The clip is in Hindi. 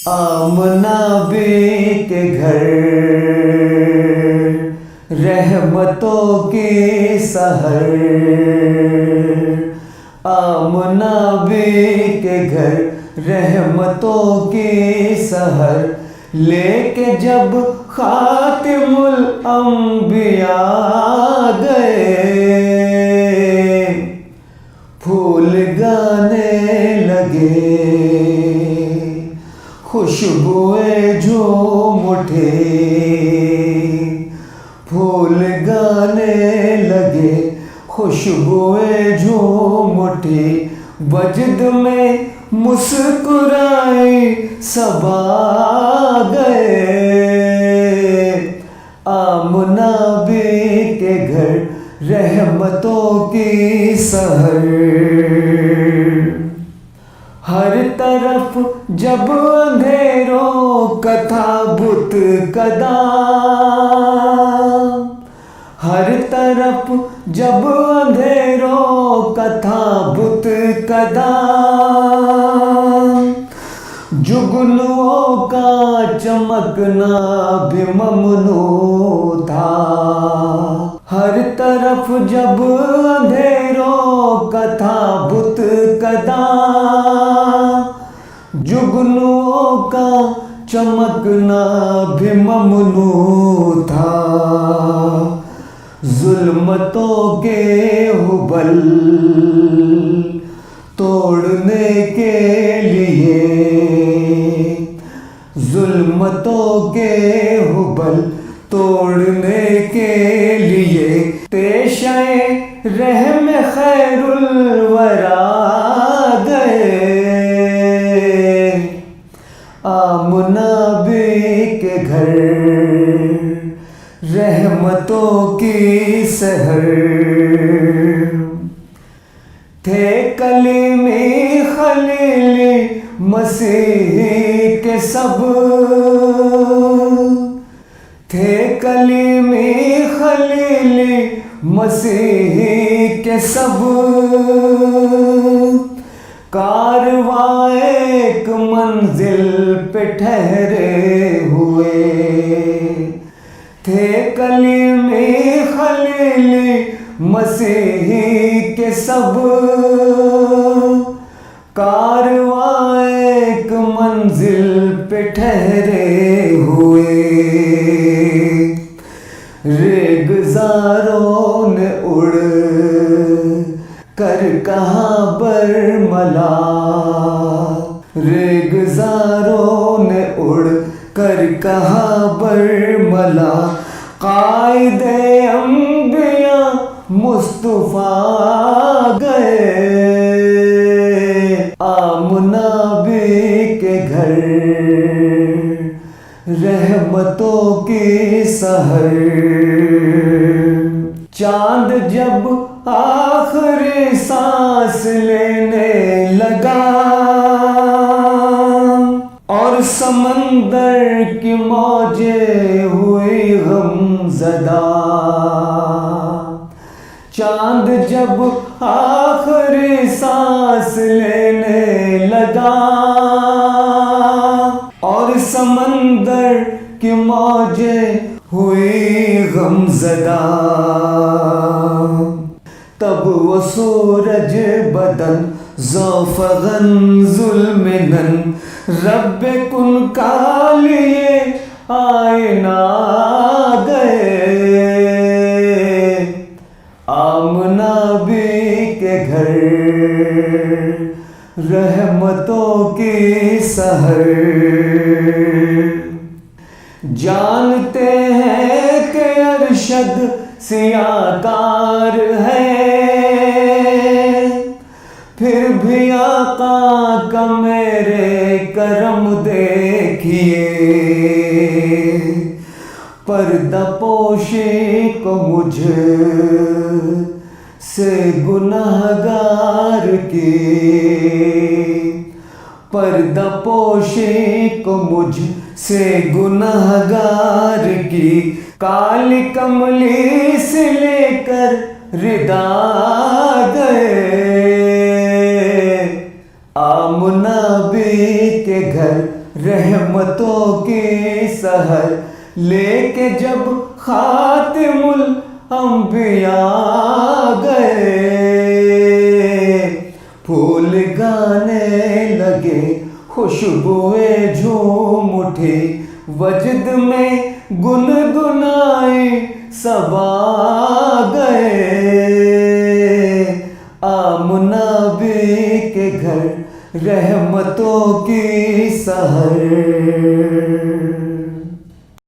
आमना बी के घर रहमतों की सहर, आमना बी के घर रहमतों की सहर, लेके जब खातिमुल अंबिया गए, फूल गाने लगे, खुशबुएं झूम उठे, फूल गाने लगे, खुशबुएं झूम उठी, वजद में मुस्कुराए सबा गए, आमना बी के घर रहमतों की सहर। हर तरफ जब अंधेरों कथा बुत कदा, हर तरफ जब अंधेरों कथा बुत कदा, जुगनुओं का चमकना भी ममनू था। हर तरफ जब अंधेरों कथा बुत कदा, जुगनुओं का चमकना भी ममनू था। जुल्मतों के हुबल तोड़ने के लिए, जुल्मतों के हुबल तोड़ने के लिए, पेशे रहम खैरुल वरा गए, आमना बी के घर रहमतों की सहर। थे कलीमी खलीली मसीह के सब, थे कलीमी खलीली मसीह के सब, कारवां एक मंजिल पे ठहरे हुए, थे कलीमी खलीली मसीह के सब, कारवां एक मंजिल पे ठहरे हुए। रेगज़ारों ने उड़ कर कहाँ बरमला, रेगज़ारों ने उड़ कर कहाँ बरमला, कायदे अंबिया मुस्तफा गए, आमना बी के घर रहमतों की सहर। चांद जब आखिरी सांस लेने लगा, और समंदर की मौजें हुई गमज़दा, चांद जब आखिरी सांस लेने लगा, और समंदर की मौजें हुई गमज़दा, तब वो सूरज बदन ज़ौफ़गन ज़ुल्मिनन रब्बे कुन का लिए आईना गए, आमना बी के घर रहमतों की सहर। जानते हैं कि अरशद सियाकार है, फिर भी आका का मेरे करम देखिए, पर्दा पोशी को मुझ से गुनाहगार की, पर्दा पोशी को मुझ से गुनाहगार की, काली कमली से लेकर रिदा गए, आमना बी के के घर रहमतों की सहर लेके जब खातिमुल अंबिया गए, फूल गाने लगे खुशबुएं झूम उठी, वजद में गुनगुनाए सबा गए। आमना बी के घर रहमतों की सहर।